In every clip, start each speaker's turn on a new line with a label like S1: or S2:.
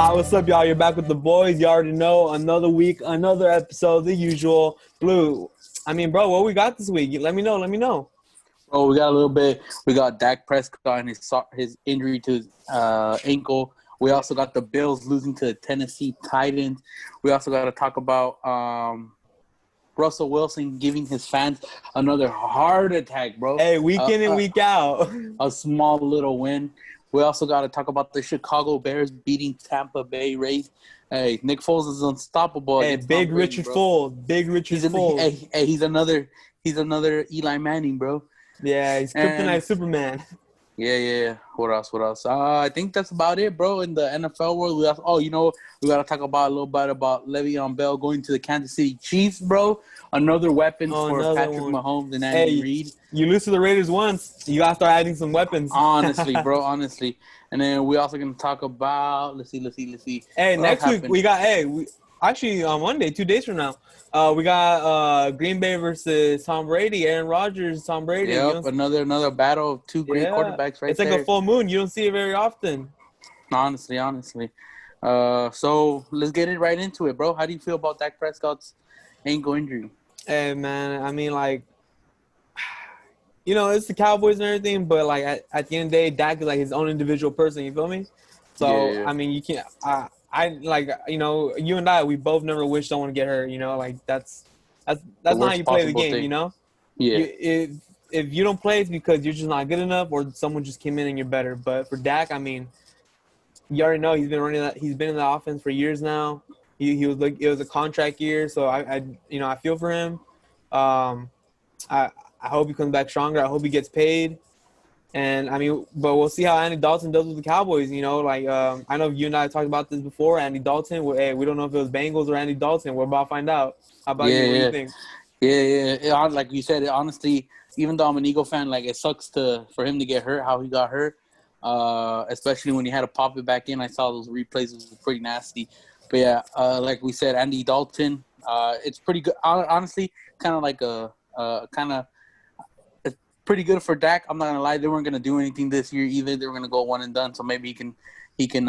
S1: What's up, y'all? You're back with the boys. You already know, another week, another episode, the usual. Blue, bro, what we got this week? Let me know.
S2: Bro, we got a little bit. We got Dak Prescott and his injury to his ankle. We also got the Bills losing to the Tennessee Titans. We also got to talk about Russell Wilson giving his fans another heart attack, bro.
S1: Hey, week in and week out.
S2: A small little win. We also got to talk about the Chicago Bears beating Tampa Bay Rays. Hey, Nick Foles is unstoppable.
S1: Hey, Big Richard Foles.
S2: Hey, he's another Eli Manning, bro.
S1: Yeah, he's Kryptonite Superman.
S2: Yeah. What else? I think that's about it, bro. In the NFL world, we got to talk about a little bit about Le'Veon Bell going to the Kansas City Chiefs, bro. Another weapon for Patrick Mahomes and Andy Reid.
S1: You lose to the Raiders once, you got to start adding some weapons.
S2: Honestly, bro, honestly. And then we also going to talk about, let's see.
S1: Hey, next week we got, actually on Monday, 2 days from now, we got Green Bay versus Tom Brady, Aaron Rodgers, Tom Brady.
S2: Yep, another battle of two great quarterbacks right there.
S1: It's like a full moon. You don't see it very often.
S2: Honestly. So let's get it right into it, bro. How do you feel about Dak Prescott's ankle injury?
S1: Hey, man, it's the Cowboys and everything, but, like, at the end of the day, Dak is, like, his own individual person, you feel me? So, yeah. You can't you and I, we both never wish someone to get hurt, like, that's not how you play the game,
S2: thing.
S1: you know?
S2: Yeah.
S1: If you don't play, it's because you're just not good enough or someone just came in and you're better. But for Dak, you already know he's been in the offense for years now. He was like, it was a contract year, so I feel for him. I hope he comes back stronger. I hope he gets paid. And, but we'll see how Andy Dalton does with the Cowboys, I know you and I talked about this before. Andy Dalton, we don't know if it was Bengals or Andy Dalton. We're about to find out. How about you? What do you think?
S2: Yeah. Like you said, honestly, even though I'm an Eagle fan, like, it sucks for him to get hurt, how he got hurt, especially when he had to pop it back in. I saw those replays. It was pretty nasty. But, yeah, like we said, Andy Dalton, it's pretty good. Honestly, kind of like it's pretty good for Dak. I'm not going to lie. They weren't going to do anything this year either. They were going to go one and done. So maybe he can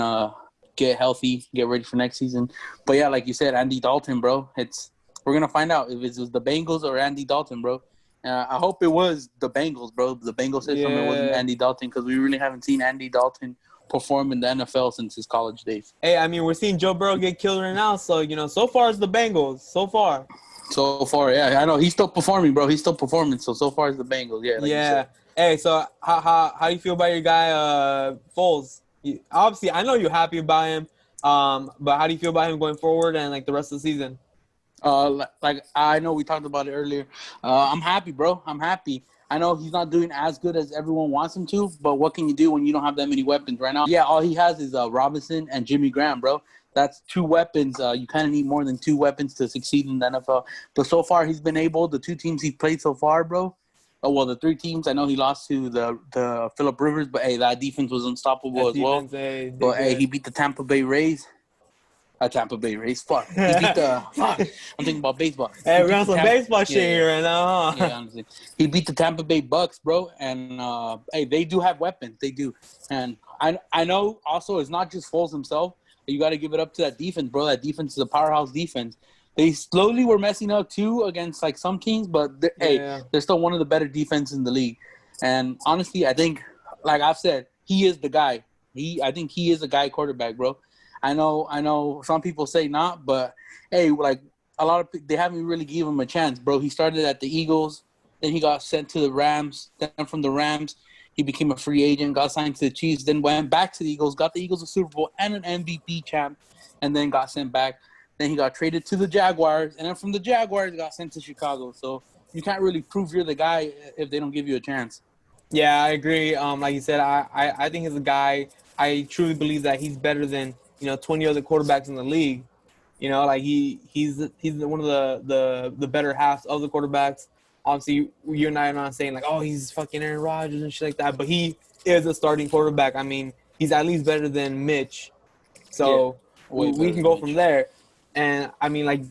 S2: get healthy, get ready for next season. But, yeah, like you said, Andy Dalton, bro, we're going to find out if it was the Bengals or Andy Dalton, bro. I hope it was the Bengals, bro. The Bengals system, It wasn't Andy Dalton, because we really haven't seen Andy Dalton perform in the NFL since his college days.
S1: Hey, we're seeing Joe Burrow get killed right now. So, so far it's the Bengals. So far,
S2: yeah. I know. He's still performing, bro. He's still performing. So far it's the Bengals. Yeah. Like
S1: yeah. Hey, so how do you feel about your guy, Foles? Obviously, I know you're happy about him. But how do you feel about him going forward and, like, the rest of the season?
S2: Like I know we talked about it earlier. I'm happy, bro. I'm happy. I know he's not doing as good as everyone wants him to, but what can you do when you don't have that many weapons right now? Yeah, all he has is Robinson and Jimmy Graham, bro. That's two weapons. You kind of need more than two weapons to succeed in the NFL. But so far, he's been able. The two teams he played so far, bro. The three teams. I know he lost to the Phillip Rivers, but, hey, that defense was unstoppable as well. He beat the Tampa Bay Rays. Tampa Bay Rays. Fuck. He beat the. Fuck. I'm thinking about baseball.
S1: Hey, we're on some baseball shit here right now, huh?
S2: Yeah, honestly. He beat the Tampa Bay Bucks, bro. And, they do have weapons. They do. And I know also it's not just Foles himself. You got to give it up to that defense, bro. That defense is a powerhouse defense. They slowly were messing up, too, against, like, some teams. But, they're still one of the better defenses in the league. And, honestly, I think, like I've said, he is the guy. I think he is a guy quarterback, bro. I know some people say not, but, hey, like, a lot of they haven't really given him a chance, bro. He started at the Eagles, then he got sent to the Rams, then from the Rams, he became a free agent, got signed to the Chiefs, then went back to the Eagles, got the Eagles a Super Bowl and an MVP champ, and then got sent back. Then he got traded to the Jaguars, and then from the Jaguars, got sent to Chicago. So you can't really prove you're the guy if they don't give you a chance.
S1: Yeah, I agree. Like you said, I think he's a guy. I truly believe that he's better than 20 other quarterbacks in the league. Like he's one of the better halves of the quarterbacks. Obviously, you and I are not saying, like, oh, he's fucking Aaron Rodgers and shit like that, but he is a starting quarterback. He's at least better than Mitch. So we can go from there. And, like,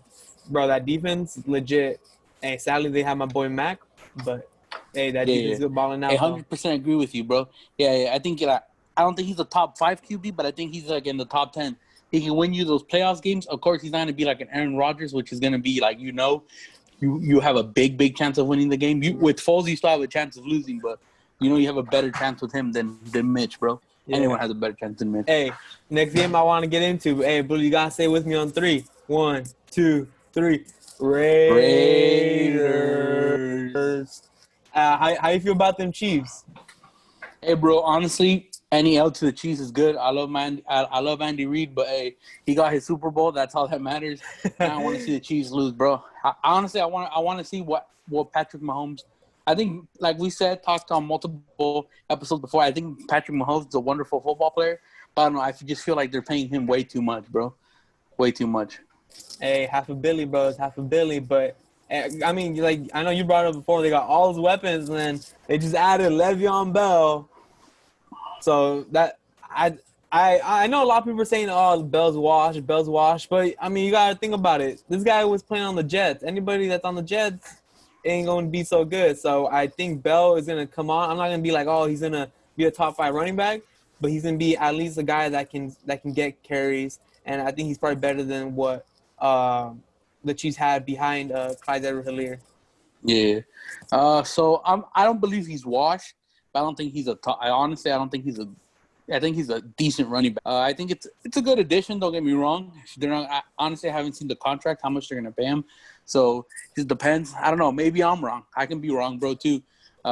S1: bro, that defense, legit. Hey, sadly, they have my boy Mac, but, hey, that defense is balling out.
S2: I 100% agree with you, bro. Yeah, I think I don't think he's a top 5 QB, but I think he's, like, in the top 10. He can win you those playoffs games. Of course, he's not going to be like an Aaron Rodgers, which is going to be like, you have a big chance of winning the game. With Foles, you still have a chance of losing, but you have a better chance with him than Mitch, bro.
S1: Yeah.
S2: Anyone has a better chance than Mitch.
S1: Hey, next game I want to get into. Hey, Blue, you gotta stay with me on 3. 1, 2, 3. Raiders. How you feel about them Chiefs?
S2: Hey, bro. Honestly, any L to the Chiefs is good. I love I love Andy Reid, but hey, he got his Super Bowl. That's all that matters. And I want to see the Chiefs lose, bro. Honestly, I want to see what Patrick Mahomes. I think, like we said, talked on multiple episodes before. I think Patrick Mahomes is a wonderful football player, but I don't know. I just feel like they're paying him way too much, bro. Way too much.
S1: Hey, half a billy, bro. It's half a billy, but I mean, like I know you brought it up before. They got all those weapons, and then they just added Le'Veon Bell. So that I know a lot of people are saying, "Oh, Bell's washed," but I mean, you gotta think about it. This guy was playing on the Jets. Anybody that's on the Jets ain't gonna be so good. So I think Bell is gonna come on. I'm not gonna be like, "Oh, he's gonna be a top 5 running back," but he's gonna be at least a guy that can get carries, and I think he's probably better than what the Chiefs had behind Clyde Edwards-Helaire.
S2: Yeah. So I don't believe he's washed. I don't think he's a top. I don't think he's a. I think he's a decent running back. I think it's a good addition. Don't get me wrong. They're not. Honestly, I haven't seen the contract, how much they're gonna pay him. So it just depends. I don't know. Maybe I'm wrong. I can be wrong, bro. Too.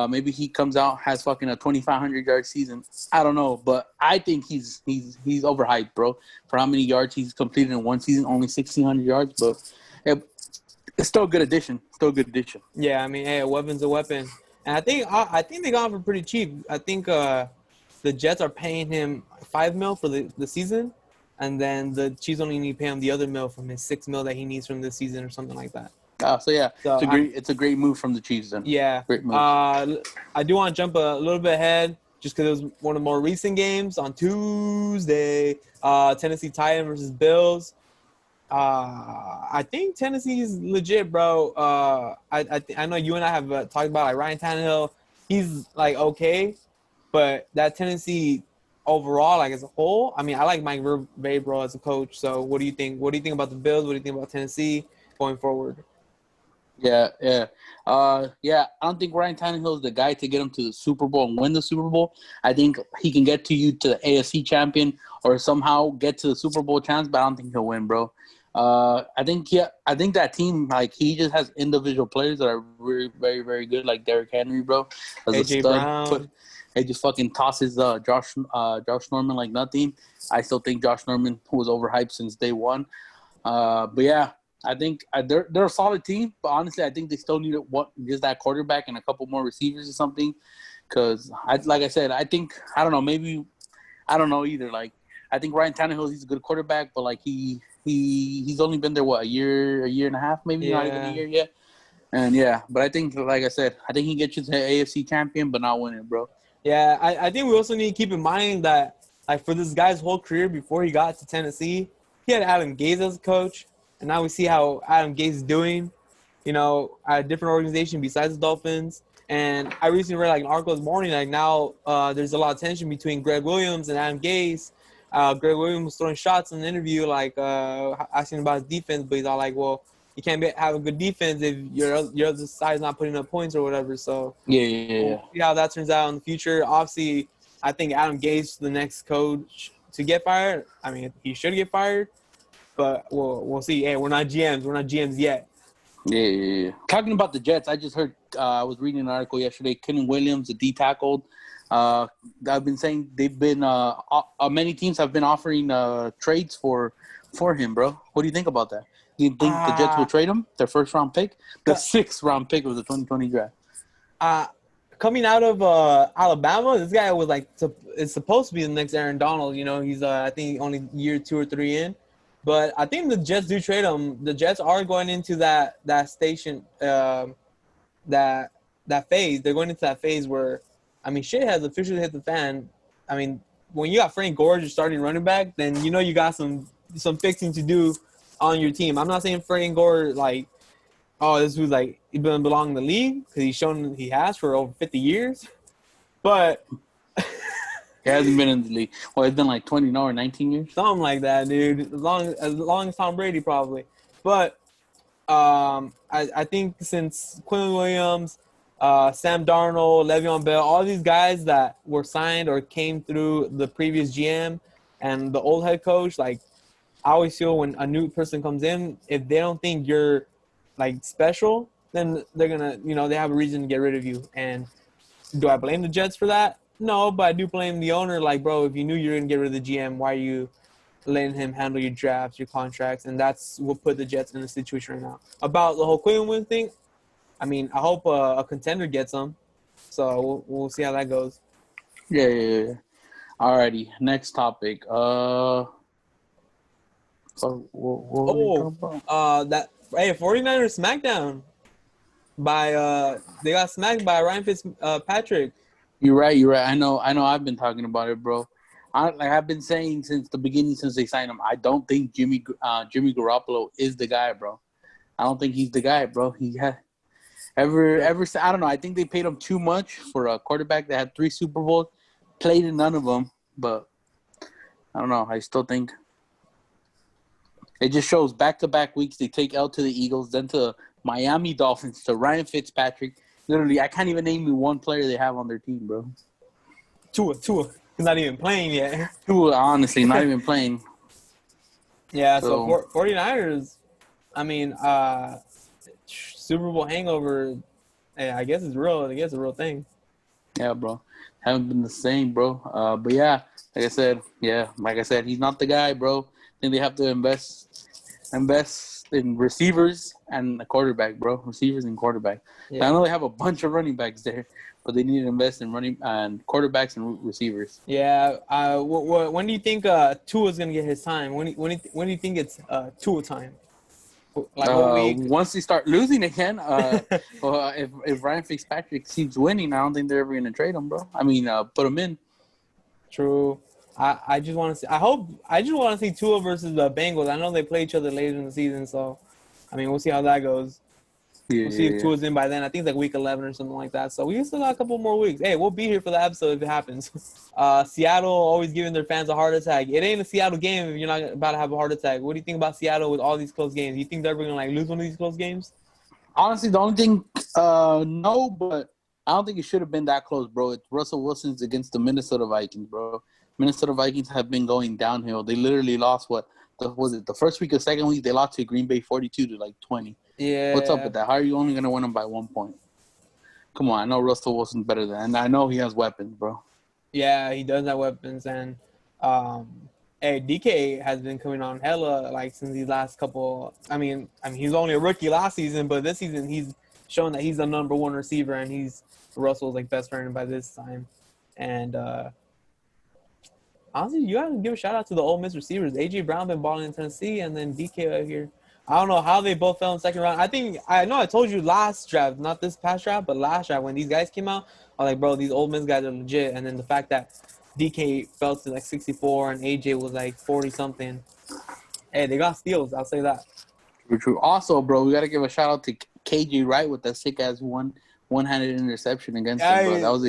S2: Maybe he comes out, has fucking a 2,500 yard season. I don't know, but I think he's overhyped, bro. For how many yards he's completed in one season, only 1,600 yards, but it's still a good addition.
S1: Yeah, I mean, hey, a weapon's a weapon. And I think they got him for pretty cheap. I think the Jets are paying him $5 million for the season, and then the Chiefs only need to pay him the other $1 million from his $6 million that he needs from this season or something like that.
S2: So yeah, so it's a great move from the Chiefs then.
S1: Yeah.
S2: Great move.
S1: I do want to jump a little bit ahead just because it was one of the more recent games on Tuesday. Tennessee Titans versus Bills. I think Tennessee is legit, bro. I know you and I have talked about like Ryan Tannehill. He's like okay, but that Tennessee overall, like as a whole, I mean, I like Mike Vrabel as a coach. So what do you think? What do you think about the Bills? What do you think about Tennessee going forward?
S2: Yeah. I don't think Ryan Tannehill is the guy to get him to the Super Bowl and win the Super Bowl. I think he can get to you to the AFC champion or somehow get to the Super Bowl chance, but I don't think he'll win, bro. I think that team, like, he just has individual players that are very, very, very good, like Derrick Henry, bro. As
S1: AJ Brown.
S2: He just fucking tosses Josh Norman like nothing. I still think Josh Norman was overhyped since day one. But yeah, I think they're a solid team, but honestly, I think they still need just that quarterback and a couple more receivers or something. Because, like I said, I don't know, maybe I don't know either. Like, I think Ryan Tannehill, he's a good quarterback, but like he's only been there a year and a half, maybe not even a year yet. And yeah, but I think, like I said, I think he gets you to the AFC champion, but not winning, bro.
S1: Yeah, I think we also need to keep in mind that like for this guy's whole career before he got to Tennessee, he had Adam Gase as a coach. And now we see how Adam Gase is doing, at a different organization besides the Dolphins. And I recently read like an article this morning, like now there's a lot of tension between Greg Williams and Adam Gase. Greg Williams was throwing shots in the interview, like asking about his defense, but he's all like, well, you can't have a good defense if your other side's not putting up points or whatever. So
S2: Yeah.
S1: We'll see how that turns out in the future. Obviously, I think Adam Gase is the next coach to get fired. I mean, he should get fired. But we'll see. Hey, we're not GMs. We're not GMs yet.
S2: Yeah. Talking about the Jets, I just heard I was reading an article yesterday. Kenny Williams, the D tackle. I've been saying they've been many teams have been offering trades for him, bro. What do you think about that? Do you think the Jets will trade him? Their first round pick, the 6th round pick of the 2020 draft.
S1: Coming out of Alabama, this guy was like is supposed to be the next Aaron Donald. He's I think only year 2 or 3 in. But I think the Jets do trade him. The Jets are going into that station, that phase. They're going into that phase where, I mean, shit has officially hit the fan. I mean, when you got Frank Gore as starting running back, then you got some fixing to do on your team. I'm not saying Frank Gore like, oh, this was like he doesn't belong in the league because he's shown he has for over 50 years. But
S2: He hasn't been in the league. Well, it's been like 20 no or 19 years.
S1: Something like that, dude. As long as Tom Brady, probably. But I think since Quinn Williams, Sam Darnold, Le'Veon Bell, all these guys that were signed or came through the previous GM and the old head coach, like I always feel when a new person comes in, if they don't think you're like special, then they're gonna, they have a reason to get rid of you. And do I blame the Jets for that? No, but I do blame the owner. Like, bro, if you knew you were gonna get rid of the GM, why are you letting him handle your drafts, your contracts? And that's what put the Jets in the situation right now. About the whole Quinn win thing, I mean, I hope a contender gets him. So we'll see how that goes.
S2: Yeah. Alrighty, next topic. So what were we talking about?
S1: 49ers SmackDown they got smacked by Ryan Fitzpatrick.
S2: You're right. I know. I've been talking about it, bro. I've been saying since the beginning, since they signed him, I don't think Jimmy Garoppolo is the guy, bro. I don't think he's the guy, bro. He had ever I don't know. I think they paid him too much for a quarterback that had 3 Super Bowls, played in none of them. But I don't know. I still think it just shows back-to-back weeks they take L to the Eagles, then to Miami Dolphins, to Ryan Fitzpatrick. Literally, I can't even name you one player they have on their team, bro.
S1: Tua. He's not even playing yet.
S2: Tua, honestly, not even playing.
S1: Yeah, so 49ers, I mean, Super Bowl hangover, I guess it's real. I guess it's a real thing.
S2: Yeah, bro. Haven't been the same, bro. But yeah, like I said, he's not the guy, bro. I think they have to invest in receivers and a quarterback, bro. Receivers and quarterback. Yeah. I know they have a bunch of running backs there, but they need to invest in running and quarterbacks and receivers.
S1: Yeah. When do you think Tua's gonna get his time? When do you think it's Tua time? Like what week?
S2: Once they start losing again, if Ryan Fitzpatrick keeps winning, I don't think they're ever gonna trade him, bro. I mean, put him in.
S1: True. I just want to see. I just want to see Tua versus the Bengals. I know they play each other later in the season, so I mean we'll see how that goes. We'll see if Tua's in by then. I think it's like week 11 or something like that. So we still got a couple more weeks. Hey, we'll be here for the episode if it happens. Seattle always giving their fans a heart attack. It ain't a Seattle game if you're not about to have a heart attack. What do you think about Seattle with all these close games? Do you think they're ever gonna lose one of these close games?
S2: Honestly, the only thing, no, but I don't think it should have been that close, bro. It's Russell Wilson's against the Minnesota Vikings, bro. Minnesota Vikings have been going downhill. They literally lost the first week or second week? They lost to Green Bay 42 to 20. Yeah. What's up with that? How are you only going to win them by 1 point? Come on, I know Russell Wilson's better than, and I know he has weapons, bro.
S1: Yeah, he does have weapons, and DK has been coming on hella since these last couple. I mean, he's only a rookie last season, but this season he's shown that he's the number 1 receiver, and he's Russell's best friend by this time, and. Honestly, you gotta give a shout out to the Ole Miss receivers. AJ Brown been balling in Tennessee, and then DK out here. I don't know how they both fell in the second round. I know I told you last draft, not this past draft, but last draft when these guys came out, I was like, bro, these Ole Miss guys are legit. And then the fact that DK fell to 64 and AJ was 40 something. Hey, they got steals. I'll say that.
S2: True. Also, bro, we gotta give a shout out to KJ Wright with that sick ass one-handed interception against him, bro. That was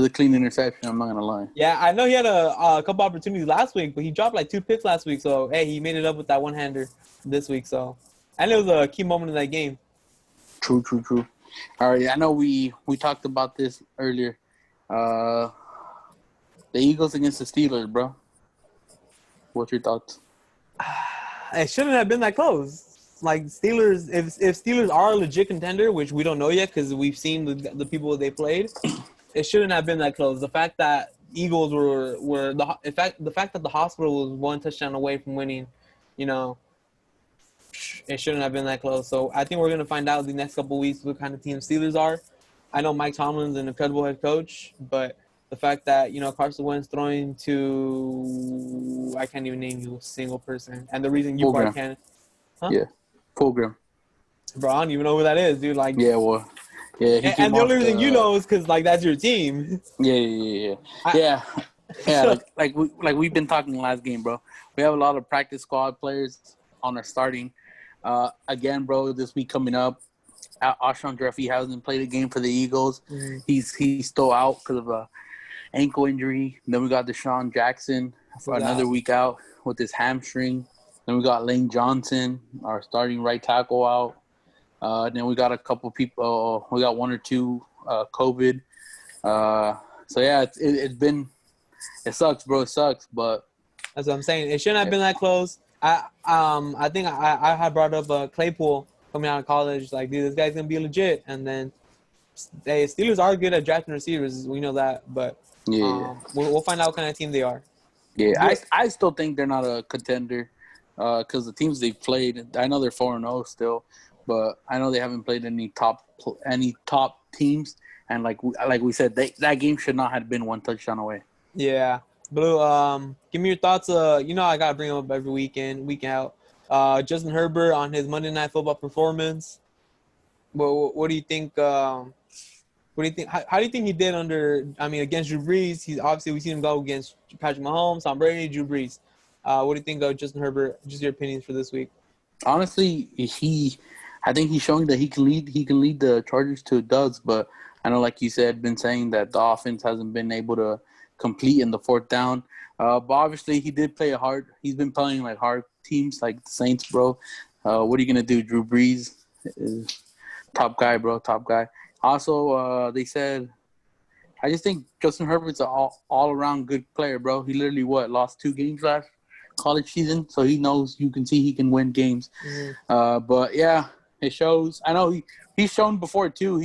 S2: a clean interception. I'm not gonna lie.
S1: Yeah, I know he had a couple opportunities last week, but he dropped 2 picks last week. So hey, he made it up with that one-hander this week. So, and it was a key moment in that game.
S2: True. All right, I know we talked about this earlier. The Eagles against the Steelers, bro. What's your thoughts?
S1: It shouldn't have been that close. Steelers, if Steelers are a legit contender, which we don't know yet because we've seen the people they played, it shouldn't have been that close. The fact that Eagles were the fact that the hospital was 1 touchdown away from winning, it shouldn't have been that close. So I think we're gonna find out the next couple of weeks what kind of team Steelers are. I know Mike Tomlin's an incredible head coach, but the fact that Carson Wentz throwing to I can't even name you a single person, and the reason you probably can,
S2: yeah. Program.
S1: Bro, I don't even know who that is, dude.
S2: Yeah, well, yeah.
S1: And the only reason you know is because that's your team.
S2: Yeah. We've been talking last game, bro. We have a lot of practice squad players on our starting. Again, bro, this week coming up, Alshon Jeffrey hasn't played a game for the Eagles. Mm-hmm. He's still out because of ankle injury. Then we got Deshaun Jackson for
S1: Who's
S2: another
S1: out.
S2: week out with his hamstring. Then we got Lane Johnson, our starting right tackle, out. Then we got a couple people. We got one or two COVID. So yeah, it's been. It sucks, bro. It sucks, but
S1: That's what I'm saying. It shouldn't have been that close. I think I had brought up Claypool coming out of college. Like, dude, this guy's gonna be legit. And then they Steelers are good at drafting receivers. We know that, but
S2: yeah,
S1: we'll find out what kind of team they are.
S2: yeah.
S1: Do
S2: I still think they're not a contender because the teams they've played. I know they're 4-0 still, but I know they haven't played any top teams. And like we said, that game should not have been one touchdown away.
S1: Yeah, Blue. Give me your thoughts. I gotta bring him up every week out. Justin Herbert on his Monday Night Football performance. What do you think? What do you think? How do you think he did against Drew Brees? He's obviously we've seen him go against Patrick Mahomes, Tom Brady, Drew Brees. What do you think of Justin Herbert? Just your opinions for this week.
S2: Honestly, I think he's showing that he can lead. He can lead the Chargers to duds, but I know, like you said, been saying that the offense hasn't been able to complete in the fourth down. But obviously, he did play hard. He's been playing like hard teams, like the Saints, bro. What are you gonna do? Drew Brees is top guy, bro. Top guy. Also, they said, I just think Justin Herbert's an all around good player, bro. He literally lost 2 games last college season, so he knows you can see he can win games.
S1: Mm-hmm.
S2: But yeah, it shows. I know he's shown before too.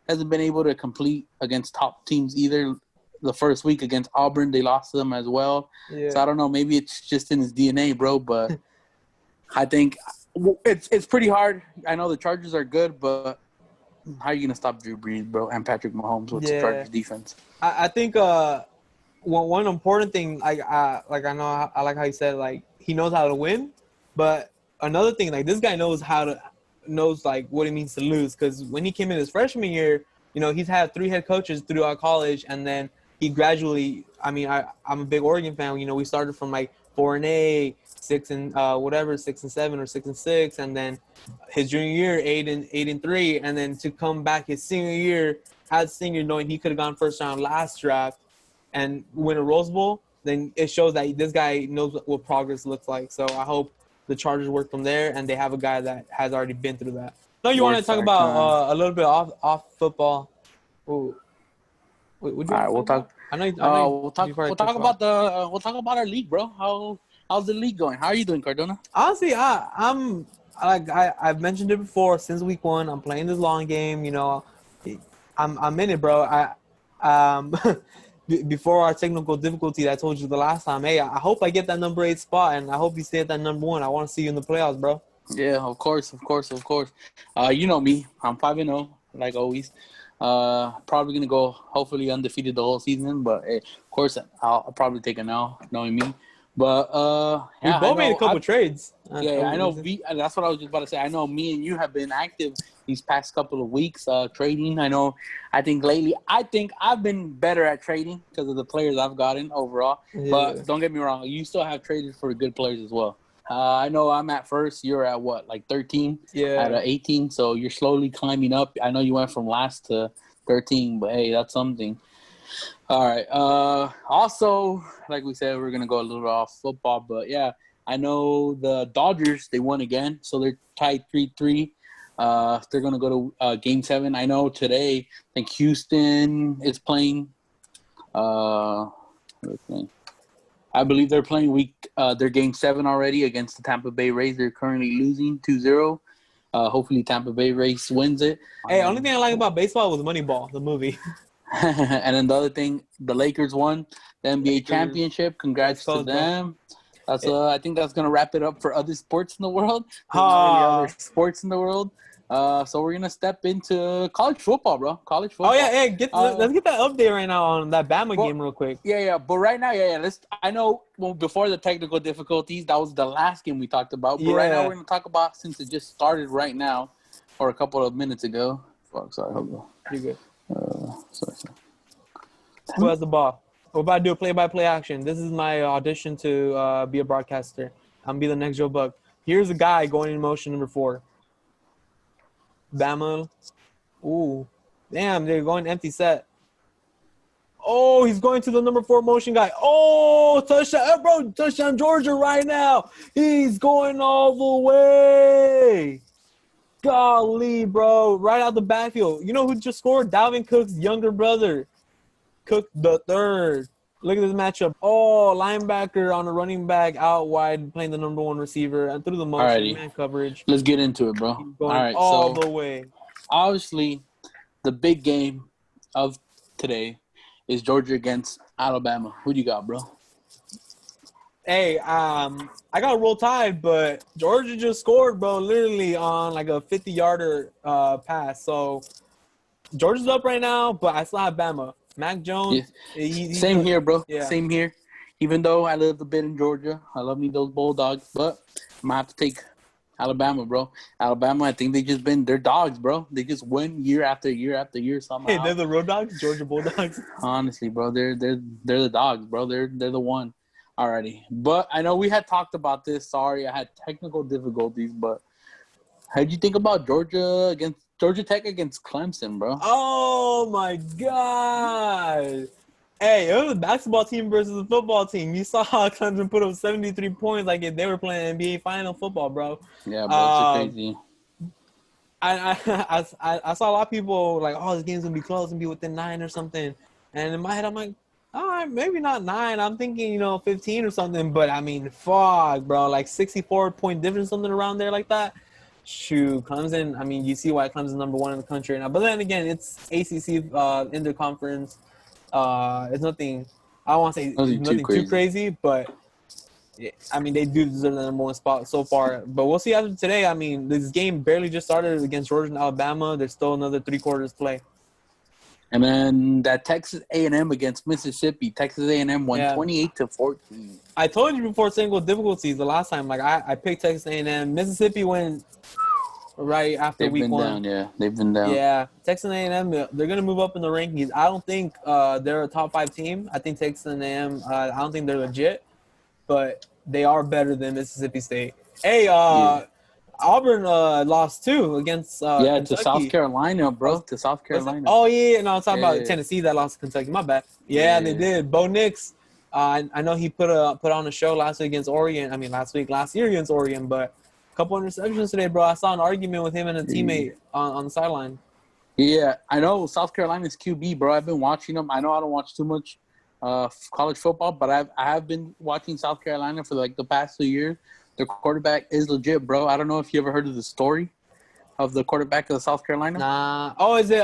S2: Hasn't been able to complete against top teams either. The first week against Auburn, they lost to them as well.
S1: Yeah.
S2: So I don't know. Maybe it's just in his DNA, bro. But I think it's pretty hard. I know the Chargers are good, but how are you gonna stop Drew Brees, bro, and Patrick Mahomes with the Chargers defense?
S1: I think one important thing, I know I like how you said, like, he knows how to win, but another thing, like, this guy knows like what it means to lose, because when he came in his freshman year, he's had 3 head coaches throughout college, and then he gradually, I'm a big Oregon fan. We started from like 4-8, 6-7, or 6-6, and then his junior year 8-3, and then to come back his senior year as senior, knowing he could have gone first round last draft and win a Rose Bowl, then it shows that this guy knows what progress looks like. So I hope the Chargers work from there, and they have a guy that has already been through that. No, you want to talk about a little bit off football? Ooh. Wait, would you
S2: All right, we'll talk. We'll talk about our league, bro. How's the league going? How are you doing, Cardona?
S1: Honestly, I've mentioned it before. Since week 1, I'm playing this long game. I'm in it, bro. Before our technical difficulty, I told you the last time. Hey, I hope I get that number 8 spot, and I hope you stay at that number 1. I want to see you in the playoffs, bro.
S2: Yeah, of course. You know me. I'm 5-0, like always. Probably gonna go hopefully undefeated the whole season, but hey, of course I'll probably take an L, knowing me. But
S1: we both made a couple trades.
S2: Yeah, I know. That's what I was just about to say. I know me and you have been active these past couple of weeks trading. I think lately, I've been better at trading because of the players I've gotten overall. Yeah. But don't get me wrong, you still have traded for good players as well. I know I'm at first. You're at what, like 13?
S1: Yeah.
S2: At 18, so you're slowly climbing up. I know you went from last to 13, but hey, that's something. All right. Also, like we said, we're gonna go a little off football, but yeah, I know the Dodgers, they won again, so they're tied 3-3. They're gonna go to Game 7. I know today, I think Houston is playing. I believe they're playing their Game 7 already against the Tampa Bay Rays. They're currently losing 2-0. Hopefully Tampa Bay Rays wins it.
S1: Hey, only thing I like about baseball was Moneyball, the movie.
S2: And then the other thing, the Lakers won the NBA championship. Congrats to them. That's I think that's gonna wrap it up for other sports in the world. Other sports in the world. So we're gonna step into college football, bro. College football.
S1: Oh yeah, let's get that update right now on that Bama game real quick.
S2: Yeah. But right now, I know before the technical difficulties, that was the last game we talked about. But right now, we're gonna talk about, since it just started right now, or a couple of minutes ago. Fuck, sorry, hold on.
S1: You're good.
S2: Sorry.
S1: Who has the ball? We're about to do a play-by-play action. This is my audition to be a broadcaster. I'm gonna be the next Joe Buck. Here's a guy going in motion number 4. Bama. Ooh. Damn, they're going empty set. Oh, he's going to the number 4 motion guy. Oh, touchdown, bro. Touchdown Georgia right now. He's going all the way. Golly, bro. Right out the backfield. You know who just scored? Dalvin Cook's younger brother. Cook the third. Look at this matchup. Oh, linebacker on a running back out wide playing the number 1 receiver and through the motion,
S2: Alrighty.
S1: man coverage.
S2: Let's get into it, bro.
S1: He's
S2: All
S1: going
S2: right,
S1: all
S2: so
S1: the way.
S2: obviously the big game of today is Georgia against Alabama. Who do you got, bro?
S1: Hey, I got Roll Tide, but Georgia just scored, bro, literally on like a 50-yarder pass. So Georgia's up right now, but I still have Bama. Mac Jones.
S2: Yeah. Same here, bro.
S1: Yeah.
S2: Same here. Even though I lived a bit in Georgia, I love me those Bulldogs, but I'm gonna have to take Alabama, bro. Alabama, I think they're dogs, bro. They just win year after year after year somehow.
S1: Hey, they're the Road Dogs, Georgia Bulldogs.
S2: Honestly, bro, they're the dogs, bro. They're the one. Alrighty. But I know we had talked about this. Sorry, I had technical difficulties, but how'd you think about Georgia Tech against Clemson, bro?
S1: Oh my God. Hey, it was a basketball team versus a football team. You saw how Clemson put up 73 points like if they were playing NBA final football, bro.
S2: Yeah, bro, it's crazy.
S1: I saw a lot of people like, oh, this game's gonna be close and be within 9 or something. And in my head, I'm like, all right, maybe not 9. I'm thinking, 15 or something. But I mean, fuck, bro, like 64-point difference, something around there like that. Shoot, Clemson. I mean, you see why Clemson's number 1 in the country now. But then again, it's ACC interconference. It's nothing. I don't want to say nothing too crazy, but I mean they do deserve the number 1 spot so far. But we'll see after today. I mean, this game barely just started against Georgia and Alabama. There's still another 3 quarters to play.
S2: And then that Texas A&M against Mississippi. Texas A&M won 28-14.
S1: I told you before single difficulties the last time. Like I picked Texas A&M. Mississippi went right after week 1.
S2: They've been down.
S1: Yeah, Texas A&M, they're gonna move up in the rankings. I don't think they're a top 5 team. I think Texas A&M. I don't think they're legit, but they are better than Mississippi State. Hey, Auburn lost too against Kentucky.
S2: To South Carolina, bro. To South Carolina.
S1: Oh yeah, no, I'm talking about Tennessee that lost to Kentucky. My bad. Yeah, they did. Bo Nix. I know he put on a show last week against Oregon. I mean, last year against Oregon, but a couple interceptions today, bro. I saw an argument with him and a teammate on the sideline.
S2: Yeah, I know South Carolina's QB, bro. I've been watching them. I know I don't watch too much college football, but I have been watching South Carolina for like the past 2 years. Their quarterback is legit, bro. I don't know if you ever heard of the story of the quarterback of South Carolina.
S1: Nah. Oh, is it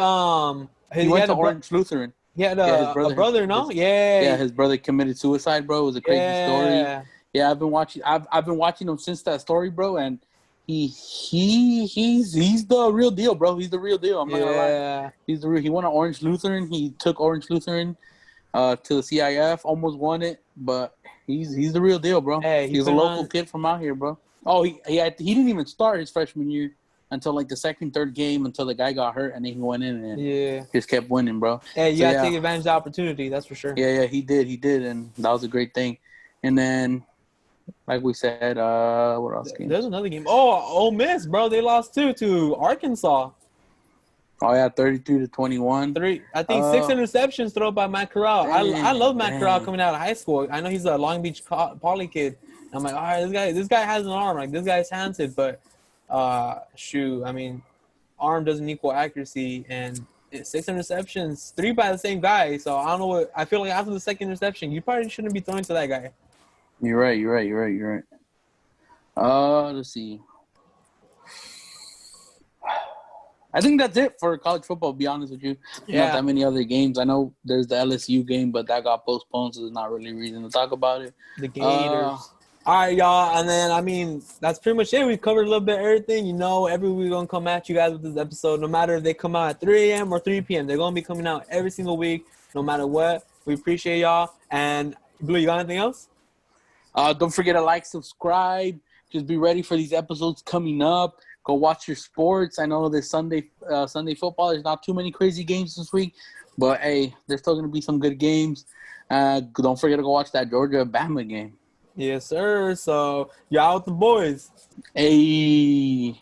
S2: he went to Orange Lutheran.
S1: He had a brother, no?
S2: Yeah, his brother committed suicide, bro. It was a crazy story. Yeah, I've been watching him since that story, bro, and he's the real deal, bro. He's the real deal. I'm not gonna lie. He's the real. He won an Orange Lutheran. He took Orange Lutheran to the CIF, almost won it, but he's the real deal, bro.
S1: Hey,
S2: he's a local kid from out here, bro. Oh, he didn't even start his freshman year until like the second, third game until the guy got hurt and then he went in and just kept winning, bro.
S1: Hey, you gotta take advantage of the opportunity, that's for sure.
S2: Yeah, he did, and that was a great thing. And then, like we said, what else?
S1: There's another game. Oh, Ole Miss, bro, they lost to Arkansas.
S2: Oh yeah, 32-21.
S1: I think 6 interceptions thrown by Matt Corral. I love Matt Corral coming out of high school. I know he's a Long Beach Poly kid. I'm like, all right, this guy has an arm. Like this guy's talented, but I mean, arm doesn't equal accuracy, and 6 interceptions, 3 by the same guy. So I don't know what I feel like after the second interception, you probably shouldn't be throwing to that guy.
S2: You're right. Let's see. I think that's it for college football, to be honest with you. Not that many other games. I know there's the LSU game, but that got postponed, so there's not really a reason to talk about it.
S1: The Gators. All right, y'all. And then, I mean, that's pretty much it. We covered a little bit of everything. Every week we're going to come at you guys with this episode. No matter if they come out at 3 a.m. or 3 p.m., they're going to be coming out every single week, no matter what. We appreciate y'all. And, Blue, you got anything else?
S2: Don't forget to like, subscribe. Just be ready for these episodes coming up. Go watch your sports. I know this Sunday football, there's not too many crazy games this week. But, hey, there's still going to be some good games. Don't forget to go watch that Georgia-Bama game.
S1: Yes, sir. So, y'all with the boys.
S2: Hey.